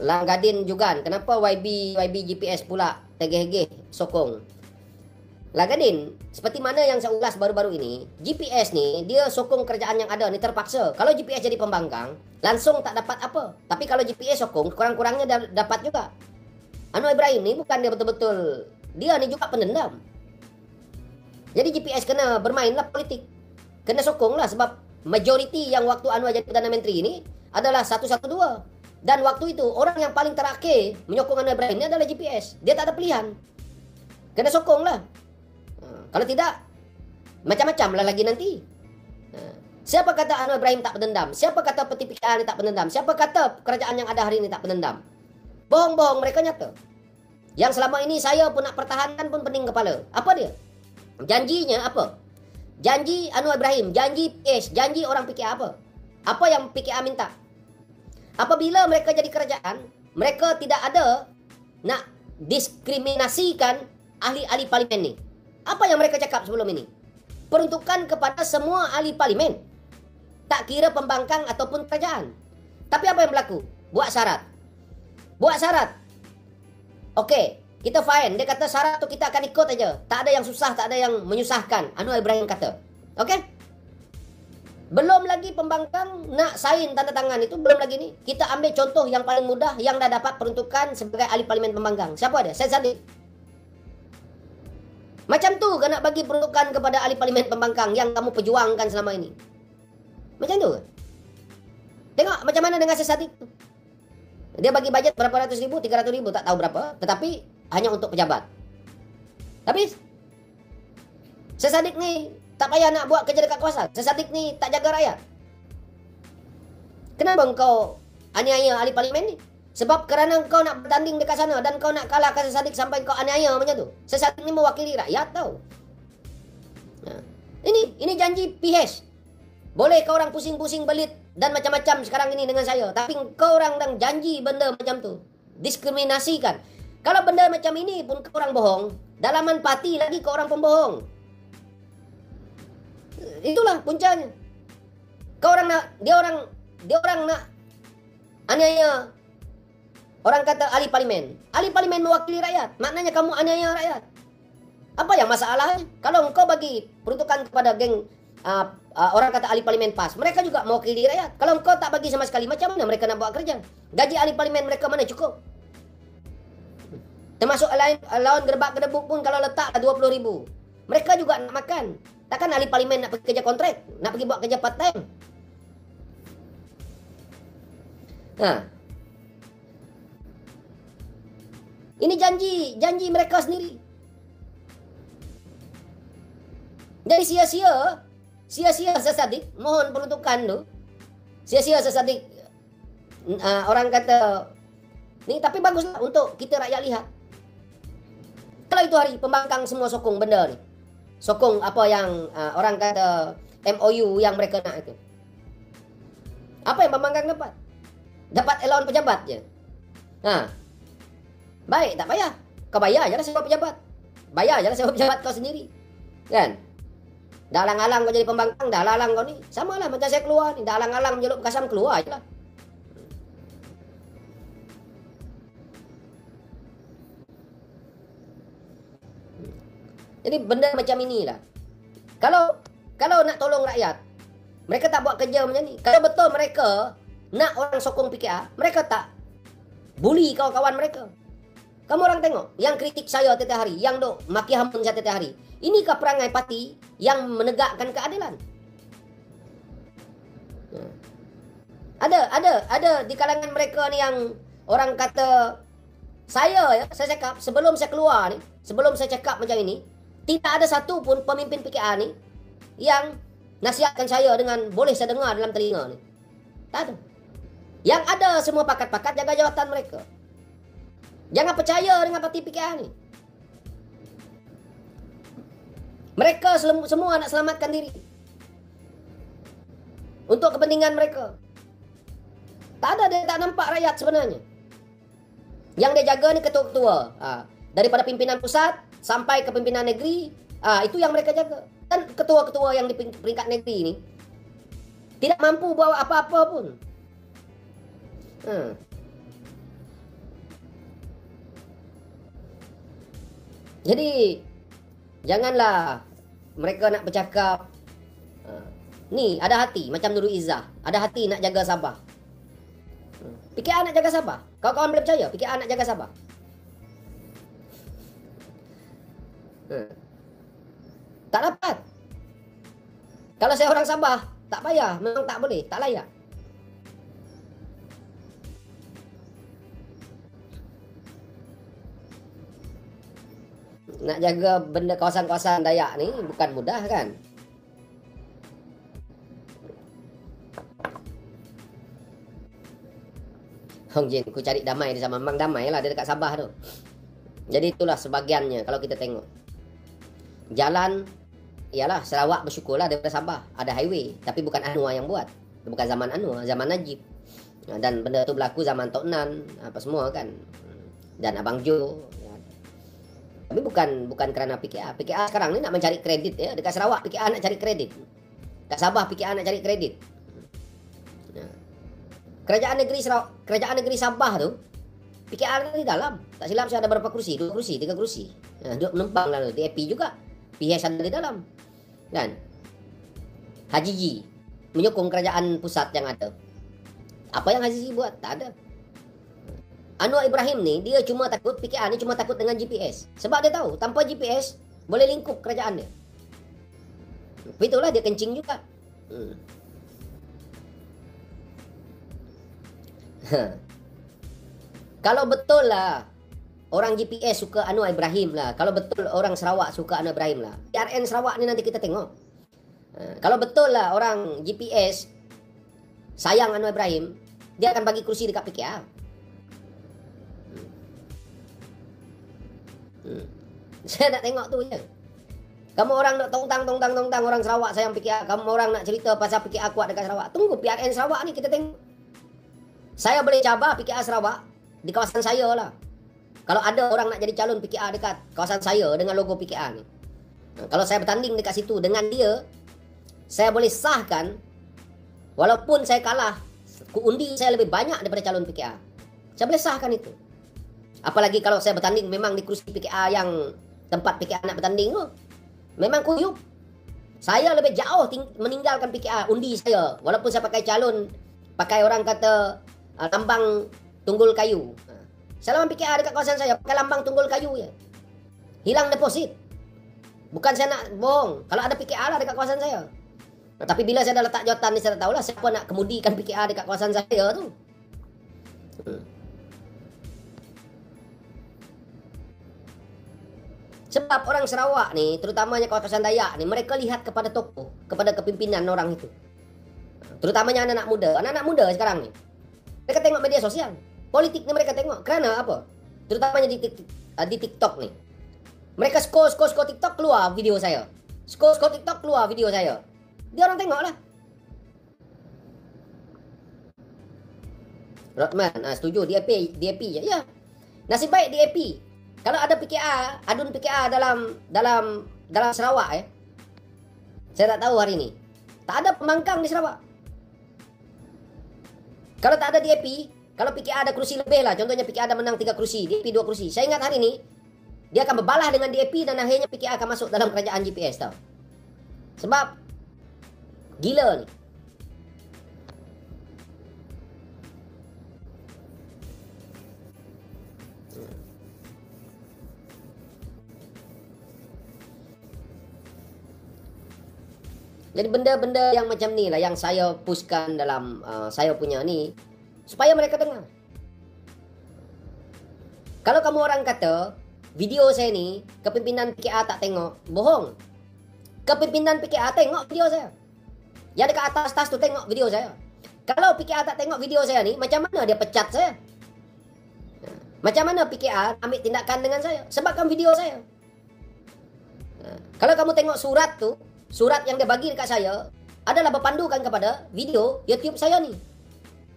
Lang Gadin juga. Kenapa YB GPS pula tegeh-tegeh sokong? Lang Gadin, seperti mana yang saya ulas baru-baru ini, GPS ni dia sokong kerajaan yang ada ni terpaksa. Kalau GPS jadi pembangkang, langsung tak dapat apa. Tapi kalau GPS sokong, kurang-kurangnya dapat juga. Anwar Ibrahim ni bukan dia betul-betul, dia ni juga pendendam. Jadi GPS kena bermainlah politik. Kena sokong lah sebab majoriti yang waktu Anwar jadi Perdana Menteri ini adalah 112. Dan waktu itu orang yang paling terakhir menyokong Anwar Ibrahim ini adalah GPS. Dia tak ada pilihan. Kena sokong lah. Kalau tidak, macam-macam lah lagi nanti. Siapa kata Anwar Ibrahim tak pendendam? Siapa kata peti PKR ni tak pendendam? Siapa kata kerajaan yang ada hari ini tak pendendam? Bohong-bohong, mereka nyata. Yang selama ini saya pun nak pertahankan pun pening kepala. Apa dia? Janjinya apa? Janji Anwar Ibrahim, janji PS, janji orang PKR apa? Apa yang PKR minta? Apabila mereka jadi kerajaan, mereka tidak ada nak diskriminasikan ahli-ahli parlimen ni. Apa yang mereka cakap sebelum ini? peruntukan kepada semua ahli parlimen. Tak kira pembangkang ataupun kerajaan. Tapi apa yang berlaku? Buat syarat. Buat syarat. Okey, kita fine. Dia kata syarat tu kita akan ikut aja. Tak ada yang susah, tak ada yang menyusahkan. Anwar Ibrahim kata. Okey? Belum lagi pembangkang nak sign tanda tangan itu, belum lagi ni. Kita ambil contoh yang paling mudah yang dah dapat peruntukan sebagai ahli parlimen pembangkang. Siapa dia? Syed Saddiq. Macam tu kan nak bagi peruntukan kepada ahli parlimen pembangkang yang kamu perjuangkan selama ini. Macam tu ke? Tengok macam mana dengan Syed Saddiq tu. Dia bagi bajet berapa ratus ribu, 300 ribu, tak tahu berapa. Tetapi hanya untuk pejabat. Tapi Syed Saddiq ni tak payah nak buat kerja dekat kuasa. Syed Saddiq ni tak jaga rakyat. Kenapa engkau aniaya ahli parlimen ni? Sebab kerana engkau nak bertanding dekat sana dan kau nak kalahkan Syed Saddiq sampai kau aniaya macam tu. Syed Saddiq ni mewakili rakyat tau. Ini janji PH. Boleh kau orang pusing-pusing belit dan macam-macam sekarang ini dengan saya. Tapi kau orang dan janji benda macam tu. Diskriminasikan. Kalau benda macam ini pun kau orang bohong. Dalaman parti lagi kau orang pembohong. Itulah puncanya. Kau orang nak, dia orang nak aniaya. Orang kata ahli parlimen. Ahli parlimen mewakili rakyat. Maknanya kamu aniaya rakyat. Apa yang masalahnya? Kalau engkau bagi peruntukan kepada geng orang kata ahli parlimen PAS, mereka juga mewakili rakyat. Kalau engkau tak bagi sama sekali, macam mana mereka nak buat kerja? Gaji ahli parlimen mereka mana cukup? Termasuk lawan gerbak-gedebuk pun kalau letak 20 ribu. Mereka juga nak makan. Takkan ahli parlimen nak pergi kerja kontrak, nak pergi buat kerja part time. Ini janji mereka sendiri. Jadi sia-sia Syed Saddiq mohon peruntukan tu. Sia-sia Syed Saddiq orang kata ni, tapi baguslah untuk kita rakyat lihat. Kalau itu hari pembangkang semua sokong benda ni. Sokong apa yang orang kata MOU yang mereka nak itu. Apa yang pembangkang dapat? Dapat allowance pejabat je. Baik, tak payah. Kau bayar je lah sewa pejabat. Bayar je lah sewa pejabat kau sendiri. Kan? Dah alang-alang kau jadi pembangkang, dah alang kau ni. Sama lah macam saya keluar ni. Dah alang-alang menjelup kasam, keluar je lah. Jadi benda macam inilah. Kalau nak tolong rakyat, mereka tak buat kerja macam ni. Kalau betul mereka nak orang sokong PKR, mereka tak bully kawan-kawan mereka. Kamu orang tengok, yang kritik saya tiap hari, yang duk maki hamun saya tiap hari. Inikah perangai parti yang menegakkan keadilan? Ada di kalangan mereka ni yang orang kata saya cakap sebelum saya keluar ni, sebelum saya cakap macam ini, tidak ada satu pun pemimpin PKR ni yang nasihatkan saya dengan boleh saya dengar dalam telinga ni. Tak ada. Yang ada semua pakat-pakat jaga jawatan mereka. Jangan percaya dengan parti PKR ni. Mereka semua nak selamatkan diri. Untuk kepentingan mereka. Tak ada, dia tak nampak rakyat sebenarnya. Yang dia jaga ni ketua-ketua. Daripada pimpinan pusat sampai ke pimpinan negeri. Itu yang mereka jaga. Dan ketua-ketua yang di peringkat negeri ni tidak mampu bawa apa-apa pun. Jadi janganlah mereka nak bercakap ni ada hati macam Nurul Izzah, ada hati nak jaga Sabah. PKR nak jaga Sabah. Kawan-kawan boleh percaya PKR nak jaga Sabah. Tak dapat. Kalau saya orang Sabah, tak payah, memang tak boleh, tak layak. Nak jaga benda kawasan-kawasan Dayak ni bukan mudah kan? Hong Jin, ku cari damai di sana. Memang damai lah dia dekat Sabah tu. Jadi itulah sebagiannya kalau kita tengok. Jalan, ialah Sarawak bersyukurlah daripada Sabah. Ada highway, tapi bukan Anwar yang buat. Bukan zaman Anwar, zaman Najib. Dan benda tu berlaku zaman Tok Nan, apa semua kan. Dan Abang Jo. Tapi bukan kerana PKA. PKA sekarang ni nak mencari kredit ya. Dekat Sarawak PKA nak cari kredit. Dekat Sabah PKA nak cari kredit. Kerajaan negeri Sabah tu PKA ada di dalam. Tak silap saya ada berapa kursi? 2 kursi, 3 kursi. Duduk menumpang lalu. DAP juga. PH ada di dalam. Kan? Haji G menyokong kerajaan pusat yang ada. Apa yang Haji G buat? Tak ada. Anwar Ibrahim ni, dia cuma takut, PKA ni cuma takut dengan GPS. Sebab dia tahu, tanpa GPS, boleh lingkup kerajaan dia. Itulah dia kencing juga. Kalau betul lah, orang GPS suka Anwar Ibrahim lah. Kalau betul orang Sarawak suka Anwar Ibrahim lah. PRN Sarawak ni nanti kita tengok. Kalau betul lah orang GPS sayang Anwar Ibrahim, dia akan bagi kursi dekat PKA. Saya nak tengok tu je. Kamu orang nak tongtang orang Sarawak sayang PKA. Kamu orang nak cerita pasal PKA kuat dekat Sarawak. Tunggu PRN Sarawak ni kita tengok. Saya boleh cabar PKA Sarawak di kawasan saya lah. Kalau ada orang nak jadi calon PKA dekat kawasan saya dengan logo PKA ni. Kalau saya bertanding dekat situ dengan dia, saya boleh sahkan walaupun saya kalah, undi saya lebih banyak daripada calon PKA. Saya boleh sahkan itu. Apalagi kalau saya bertanding memang di kursi PKA yang tempat PKA nak bertanding tu. Memang kuyup. Saya lebih jauh meninggalkan PKA undi saya. Walaupun saya pakai calon, pakai orang kata lambang tunggul kayu. Saya lawan PKA dekat kawasan saya, pakai lambang tunggul kayu je. Hilang deposit. Bukan saya nak bohong. Kalau ada PKA lah dekat kawasan saya. Tapi bila saya dah letak jawatan ni, saya dah tahulah siapa nak kemudikan PKA dekat kawasan saya tu. Sebab orang Sarawak ni, terutamanya kawasan Dayak ni, mereka lihat kepada tokoh, kepada kepimpinan orang itu. Terutamanya anak-anak muda. Anak-anak muda sekarang ni, mereka tengok media sosial. Politik ni mereka tengok. Kerana apa? Terutamanya di TikTok ni. Mereka scroll TikTok, keluar video saya. Scroll TikTok, keluar video saya. Dia orang tengok lah. Rotman, setuju. DAP je. Ya. Nasib baik DAP. Kalau ada PKA, adun PKA dalam Sarawak saya tak tahu hari ni. Tak ada pembangkang di Sarawak. Kalau tak ada DAP, kalau PKA ada kursi lebih lah, contohnya PKA ada menang 3 kursi, DAP 2 kursi. Saya ingat hari ni, dia akan berbalah dengan DAP dan akhirnya PKA akan masuk dalam kerajaan GPS tau. Sebab, gila ni. Jadi benda-benda yang macam ni lah yang saya pushkan dalam saya punya ni supaya mereka dengar. Kalau kamu orang kata video saya ni kepimpinan PKA tak tengok, bohong. Kepimpinan PKA tengok video saya. Yang dekat atas tu tengok video saya. Kalau PKA tak tengok video saya ni, macam mana dia pecat saya? Macam mana PKA ambil tindakan dengan saya? Sebabkan video saya. Kalau kamu tengok surat tu, surat yang dia bagi dekat saya adalah berpandukan kepada video YouTube saya ni.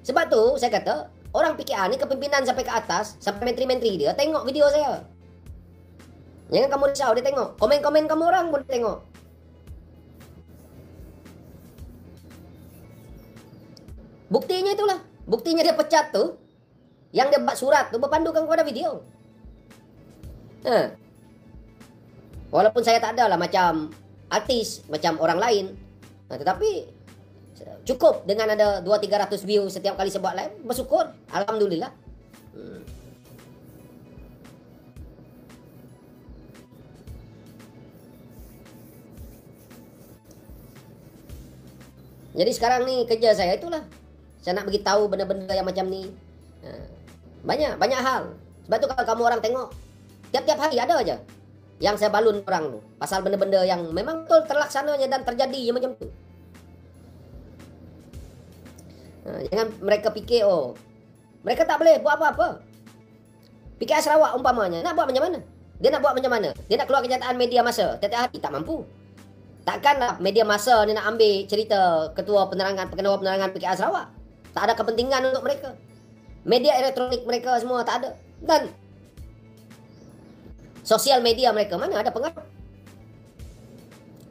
Sebab tu saya kata orang PKA ni kepimpinan sampai ke atas, sampai menteri-menteri dia tengok video saya. Jangan kamu risau, dia tengok. Komen-komen kamu orang pun dia tengok. Buktinya itulah. Buktinya dia pecat tu, yang dia buat surat tu berpandukan kepada video. Walaupun saya tak ada lah macam artis, macam orang lain. Tetapi cukup dengan ada 200-300 view setiap kali saya buat live, bersyukur. Alhamdulillah. Jadi sekarang ni kerja saya itulah. Saya nak beritahu benda-benda yang macam ni. Banyak hal. Sebab tu kalau kamu orang tengok, tiap-tiap hari ada aja yang saya balun orang tu pasal benda-benda yang memang betul terlaksananya dan terjadi macam tu. Jangan mereka fikir mereka tak boleh buat apa-apa. PKA Sarawak umpamanya nak buat macam mana? Dia nak buat macam mana? Dia nak keluar kenyataan media masa tiap-tiap hari, tak mampu. Takkanlah media masa ni nak ambil cerita ketua penerangan PKA Sarawak. Tak ada kepentingan untuk mereka. Media elektronik mereka semua tak ada. Dan Sosial media mereka mana ada pengaruh.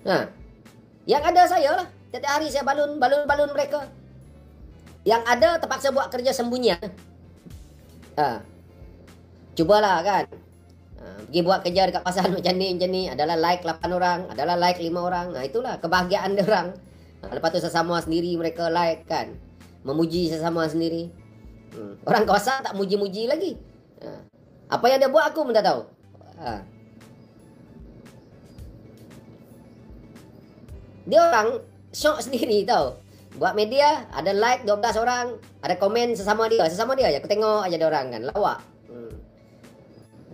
Nah, yang ada saya lah. Setiap hari saya balun mereka. Yang ada terpaksa buat kerja sembunyian. Cubalah kan. Pergi buat kerja dekat pasar macam ni. Adalah like 8 orang. Adalah like 5 orang. Nah, itulah kebahagiaan dia orang. Lepas tu sesama sendiri mereka like kan. Memuji sesama sendiri. Orang kawasan tak muji-muji lagi. Apa yang dia buat aku pun tak tahu. Dia orang syok sendiri tau. Buat media, ada like 12 orang, ada komen sesama dia je. Aku tengok aja dia orang kan, lawak.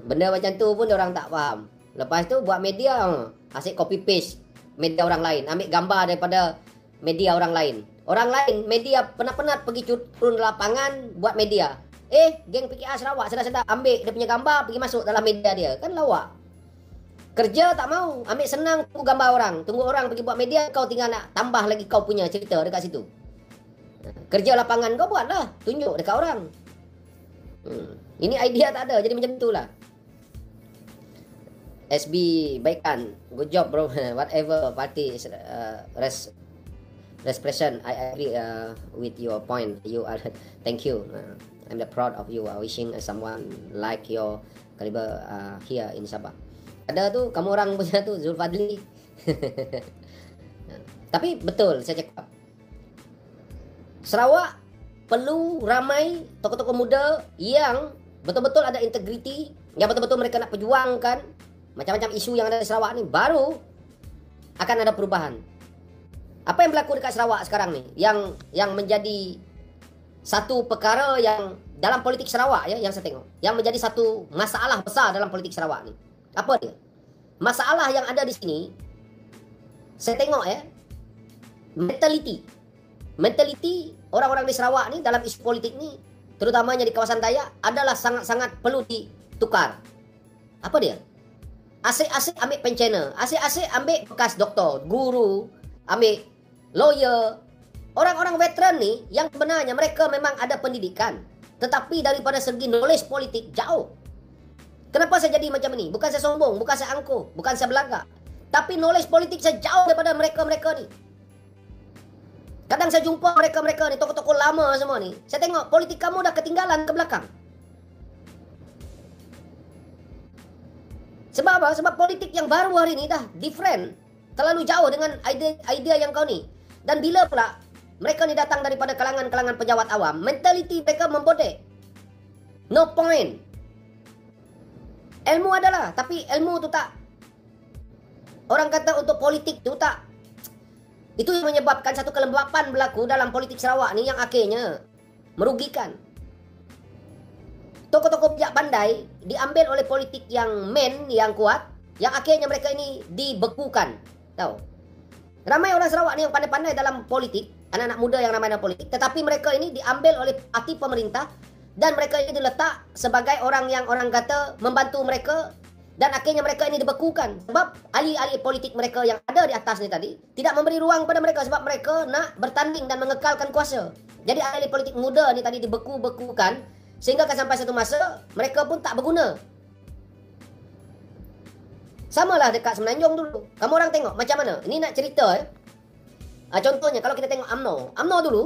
Benda macam tu pun dia orang tak faham. Lepas tu buat media, asyik copy paste media orang lain, ambil gambar daripada media orang lain. Orang lain media penat-penat pergi turun lapangan buat media. Geng PKR Sarawak sedap-sedap ambil dia punya gambar pergi masuk dalam media dia. Kan lawak. Kerja tak mau, ambil senang tunggu gambar orang. Tunggu orang pergi buat media, kau tinggal nak tambah lagi kau punya cerita dekat situ. Kerja lapangan kau buatlah, tunjuk dekat orang. Ini idea tak ada, jadi macam itulah. SB baikkan, good job bro. Whatever party expression, I agree with your point. You are, thank you. I'm proud of you. Wishing someone like your caliber here in Sabah. Ada tu kamu orang punya tu Zulfadli. Tapi betul saya cakap, Sarawak perlu ramai tokoh-tokoh muda yang betul-betul ada integriti, yang betul-betul mereka nak perjuangkan macam-macam isu yang ada di Sarawak ni, baru akan ada perubahan. Apa yang berlaku dekat Sarawak sekarang ni yang menjadi satu perkara yang dalam politik Sarawak ya, yang saya tengok, yang menjadi satu masalah besar dalam politik Sarawak ni. Apa dia? Masalah yang ada di sini, saya tengok ya, mentaliti orang-orang di Sarawak ni dalam isu politik ni, terutamanya di kawasan Dayak, adalah sangat-sangat perlu ditukar. Apa dia? Asyik-asyik ambil pensioner, asyik-asyik ambil bekas doktor, guru, ambil lawyer. Orang-orang veteran ni yang sebenarnya mereka memang ada pendidikan, tetapi daripada segi knowledge politik jauh. Kenapa saya jadi macam ni? Bukan saya sombong, bukan saya angkuh, bukan saya belagak. Tapi knowledge politik saya jauh daripada mereka-mereka ni. Kadang saya jumpa mereka-mereka ni, tokoh-tokoh lama semua ni. Saya tengok politik kamu dah ketinggalan ke belakang. Sebab apa? Sebab politik yang baru hari ni dah different. Terlalu jauh dengan idea yang kau ni. Dan bila pula mereka ni datang daripada kalangan-kalangan pejabat awam, mentaliti mereka membodek. No point. Ilmu adalah, tapi ilmu tu tak. Orang kata untuk politik tu tak. Itu yang menyebabkan satu kelembapan berlaku dalam politik Sarawak ni yang akhirnya merugikan. Tokoh-tokoh pihak pandai diambil oleh politik yang yang kuat, yang akhirnya mereka ini dibekukan. Tahu? Ramai orang Sarawak ni yang pandai-pandai dalam politik, anak-anak muda yang ramai dalam politik, tetapi mereka ini diambil oleh parti pemerintah dan mereka ini diletak sebagai orang yang orang kata membantu mereka, dan akhirnya mereka ini dibekukan sebab ahli-ahli politik mereka yang ada di atas ni tadi tidak memberi ruang pada mereka sebab mereka nak bertanding dan mengekalkan kuasa. Jadi ahli politik muda ni tadi dibekukan sehingga sampai satu masa mereka pun tak berguna. Samalah dekat Semenanjung dulu. Kamu orang tengok macam mana? Ini nak cerita contohnya kalau kita tengok UMNO dulu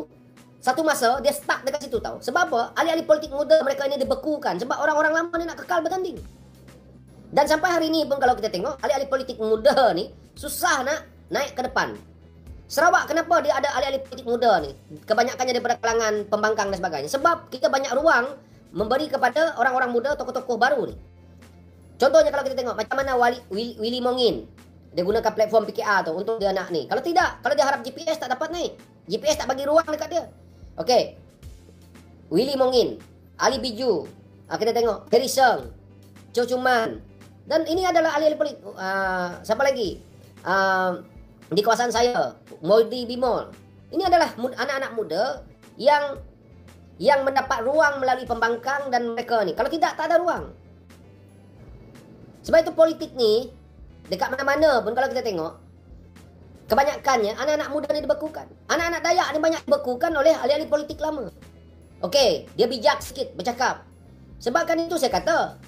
satu masa dia stuck dekat situ tahu. Sebab apa? Ahli-ahli politik muda mereka ini dibekukan sebab orang-orang lama ni nak kekal bertanding. Dan sampai hari ini pun kalau kita tengok ahli-ahli politik muda ni susah nak naik ke depan. Sarawak kenapa dia ada ahli-ahli politik muda ni? Kebanyakannya daripada kalangan pembangkang dan sebagainya. Sebab kita banyak ruang memberi kepada orang-orang muda, tokoh-tokoh baru ni. Contohnya kalau kita tengok macam mana Willy Mongin, dia gunakan platform PKR tu untuk dia nak ni. Kalau tidak, kalau dia harap GPS tak dapat naik. GPS tak bagi ruang dekat dia. Okey. Willy Mongin, Ali Biju, kita tengok Harry Seng, Cho Chuman. Dan ini adalah ahli-ahli politik. Siapa lagi? Di kawasan saya, Moldi Bimol. Ini adalah anak-anak muda yang mendapat ruang melalui pembangkang dan mereka ni. Kalau tidak, tak ada ruang. Sebab itu politik ni dekat mana-mana pun kalau kita tengok, kebanyakannya anak-anak muda ni dibekukan. Anak-anak Dayak ni banyak dibekukan oleh ahli-ahli politik lama. Okey, dia bijak sikit bercakap. Sebab kan itu saya kata,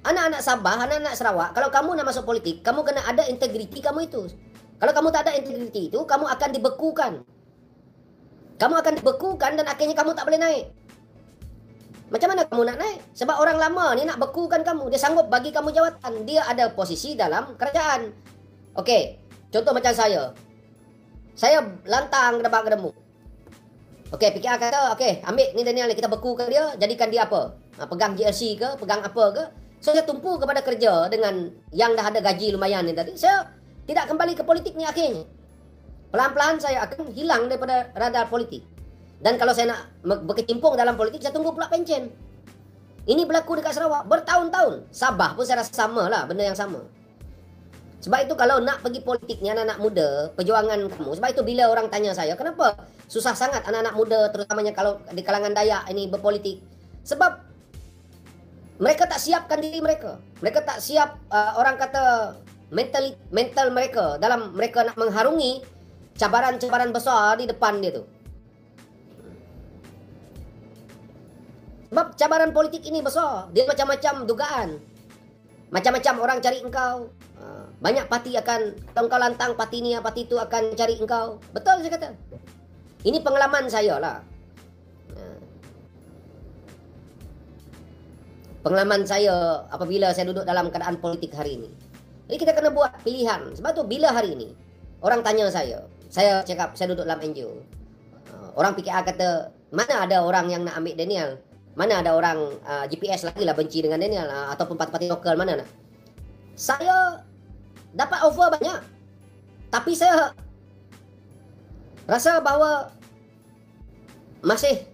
Anak-anak Sabah, anak-anak Sarawak, kalau kamu nak masuk politik, kamu kena ada integriti kamu itu. Kalau kamu tak ada integriti itu, kamu akan dibekukan. Kamu akan dibekukan dan akhirnya kamu tak boleh naik. Macam mana kamu nak naik? Sebab orang lama ni nak bekukan kamu. Dia sanggup bagi kamu jawatan. Dia ada posisi dalam kerajaan. Okey, contoh macam saya. Saya lantang gedebak gedemuk. Okey, PKR kata, okey, ambil ni Daniel, kita bekukan dia, jadikan dia apa? Pegang GLC ke, pegang apa ke? So, saya tumpu kepada kerja dengan yang dah ada gaji lumayan ni tadi. Saya tidak kembali ke politik ni akhirnya. Pelan-pelan saya akan hilang daripada radar politik. Dan kalau saya nak berkecimpung dalam politik, saya tunggu pula pencen. Ini berlaku dekat Sarawak bertahun-tahun. Sabah pun saya rasa sama lah, benda yang sama. Sebab itu kalau nak pergi politik ni anak-anak muda, perjuangan kamu. Sebab itu bila orang tanya saya, kenapa susah sangat anak-anak muda, terutamanya kalau di kalangan Dayak ini berpolitik? Sebab mereka tak siapkan diri mereka. Mereka tak siap, orang kata, mental mereka dalam mereka nak mengharungi cabaran-cabaran besar di depan dia tu. Sebab cabaran politik ini besar. Dia macam-macam dugaan. Macam-macam orang cari engkau. Banyak parti akan, kalau engkau lantang parti ni, parti tu akan cari engkau. Betul saya kata. Ini pengalaman saya lah. Pengalaman saya apabila saya duduk dalam keadaan politik hari ini. Jadi kita kena buat pilihan. Sebab tu bila hari ini orang tanya saya cakap saya duduk dalam NGO. Orang PKR kata, mana ada orang yang nak ambil Daniel? Mana ada orang GPS lagi lah benci dengan Daniel, ataupun parti-parti lokal mana nak? Saya dapat offer banyak. Tapi saya rasa bahawa masih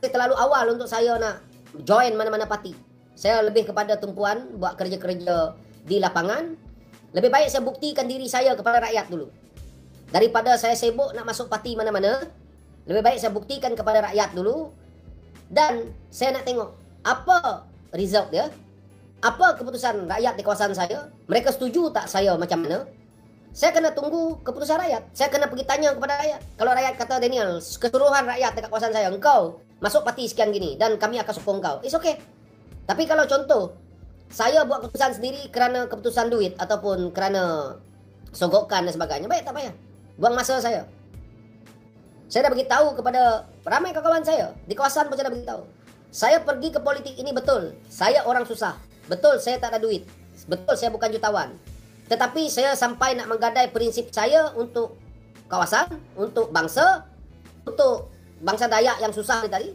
terlalu awal untuk saya nak join mana-mana parti. Saya lebih kepada tumpuan buat kerja-kerja di lapangan. Lebih baik saya buktikan diri saya kepada rakyat dulu. Daripada saya sibuk nak masuk parti mana-mana, lebih baik saya buktikan kepada rakyat dulu. Dan saya nak tengok apa result dia, apa keputusan rakyat di kawasan saya. Mereka setuju tak saya macam mana? Saya kena tunggu keputusan rakyat. Saya kena pergi tanya kepada rakyat. Kalau rakyat kata, Daniel, keseluruhan rakyat dekat kawasan saya, engkau masuk parti sekian gini dan kami akan sokong kau, it's okay. Tapi kalau contoh saya buat keputusan sendiri kerana keputusan duit ataupun kerana sogokan dan sebagainya, baik, tak payah. Buang masa saya. Saya dah beritahu kepada ramai kawan-kawan saya di kawasan pun saya dah beritahu. Saya pergi ke politik ini betul. Saya orang susah. Betul saya tak ada duit. Betul saya bukan jutawan. Tetapi saya sampai nak menggadai prinsip saya untuk kawasan, untuk bangsa Dayak yang susah ni tadi.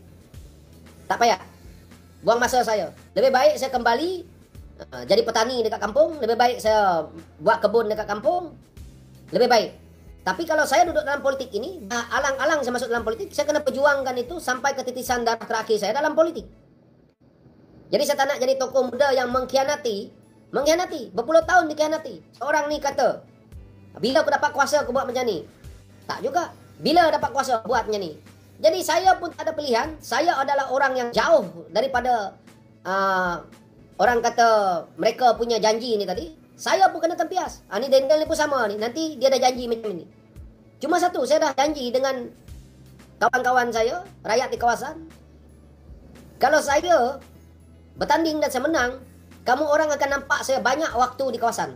Tak payah. Buang masa saya. Lebih baik saya kembali jadi petani dekat kampung. Lebih baik saya buat kebun dekat kampung. Lebih baik. Tapi kalau saya duduk dalam politik ini, alang-alang saya masuk dalam politik, saya kena perjuangkan itu sampai ke titisan darah terakhir saya dalam politik. Jadi saya tak nak jadi tokoh muda yang mengkhianati, berpuluh tahun dikhianati. Seorang ni kata, bila aku dapat kuasa aku buat macam ni. Tak juga. Bila dapat kuasa buat macam ni. Jadi saya pun tak ada pilihan. Saya adalah orang yang jauh daripada orang kata mereka punya janji ni tadi. Saya pun kena tempias. Ni Daniel ni pun sama ni. Nanti dia dah janji macam ni. Cuma satu, saya dah janji dengan kawan-kawan saya, rakyat di kawasan. Kalau saya bertanding dan saya menang, kamu orang akan nampak saya banyak waktu di kawasan.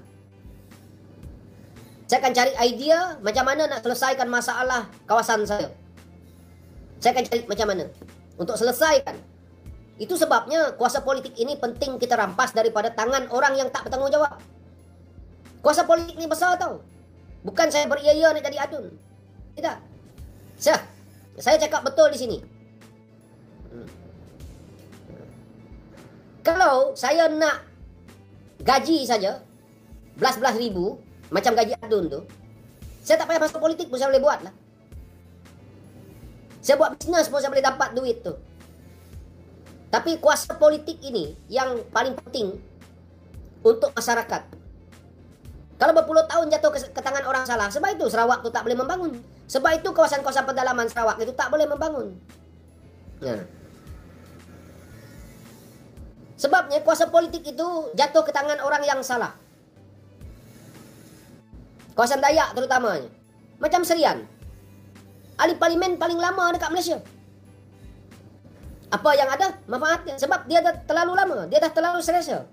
Saya akan cari idea macam mana nak selesaikan masalah kawasan saya. Saya akan cari macam mana untuk selesaikan. Itu sebabnya kuasa politik ini penting kita rampas daripada tangan orang yang tak bertanggungjawab. Kuasa politik ni besar tau. Bukan saya beria-ia nak jadi adun. Tidak. Saya cakap betul di sini. Kalau saya nak gaji saja belas-belas ribu macam gaji adun tu, saya tak payah masuk politik pun saya boleh buat lah. Saya buat bisnes pun saya boleh dapat duit tu. Tapi kuasa politik ini yang paling penting untuk masyarakat. Kalau berpuluh tahun jatuh ke tangan orang salah, sebab itu Sarawak tu tak boleh membangun. Sebab itu kawasan-kawasan pedalaman Sarawak itu tak boleh membangun. Sebabnya kuasa politik itu jatuh ke tangan orang yang salah. Kawasan Dayak terutamanya. Macam Serian. Ahli parlimen paling lama dekat Malaysia. Apa yang ada? Manfaatnya. Sebab dia dah terlalu lama. Dia dah terlalu selesa.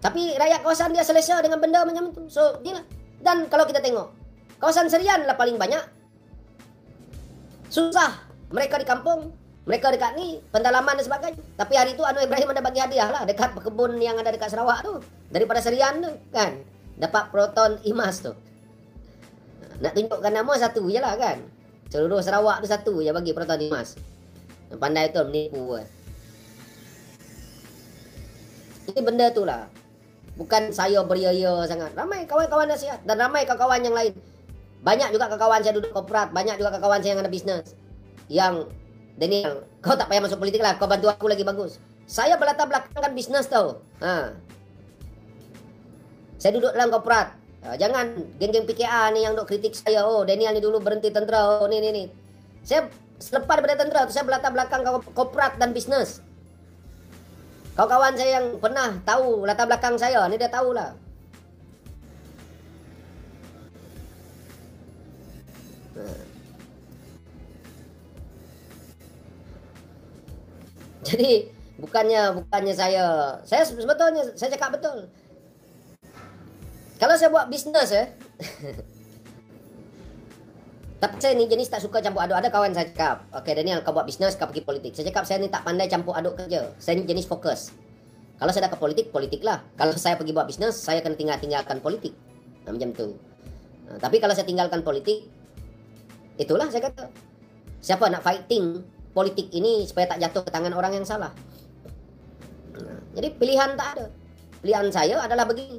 Tapi rakyat kawasan dia selesa dengan benda macam itu. So, gila. Dan kalau kita tengok, kawasan Serian lah paling banyak. Susah. Mereka di kampung, mereka dekat ni, pendalaman dan sebagainya. Tapi hari itu Anwar Ibrahim ada bagi hadiah lah dekat kebun yang ada dekat Sarawak tu. Daripada Serian tu, kan. Dapat proton emas tu. Nak tunjukkan nama satu je lah kan. Seluruh Sarawak tu satu je bagi proton emas. Pandai tu menipu kan. Ini benda tu lah. Bukan saya beria-ia sangat. Ramai kawan-kawan nasihat. Dan ramai kawan-kawan yang lain. Banyak juga kawan saya duduk korporat. Banyak juga kawan saya yang ada bisnes. Yang, Daniel, kau tak payah masuk politik lah. Kau bantu aku lagi bagus. Saya berlatar belakangkan bisnes tau. Saya duduk dalam korporat. Jangan geng-geng PKR ni yang duk kritik saya. Oh, Daniel ni dulu berhenti tentera. Oh, ni. Saya selepas daripada tentera tu, saya berlatar belakang korporat dan bisnes. Kawan-kawan saya yang pernah tahu latar belakang saya, ni dia tahulah. Jadi bukannya saya sebetulnya saya cakap betul. Kalau saya buat bisnes tapi saya ni jenis tak suka campur aduk. Ada kawan saya cakap, okay Daniel, kau buat bisnes, kau pergi politik. Saya cakap saya ni tak pandai campur aduk kerja. Saya ni jenis fokus. Kalau saya dah ke politik, politik lah. Kalau saya pergi buat bisnes, saya kena tinggalkan politik. Macam tu. Tapi kalau saya tinggalkan politik, itulah saya kata. Siapa nak fighting politik ini supaya tak jatuh ke tangan orang yang salah? Jadi pilihan tak ada. Pilihan saya adalah begini.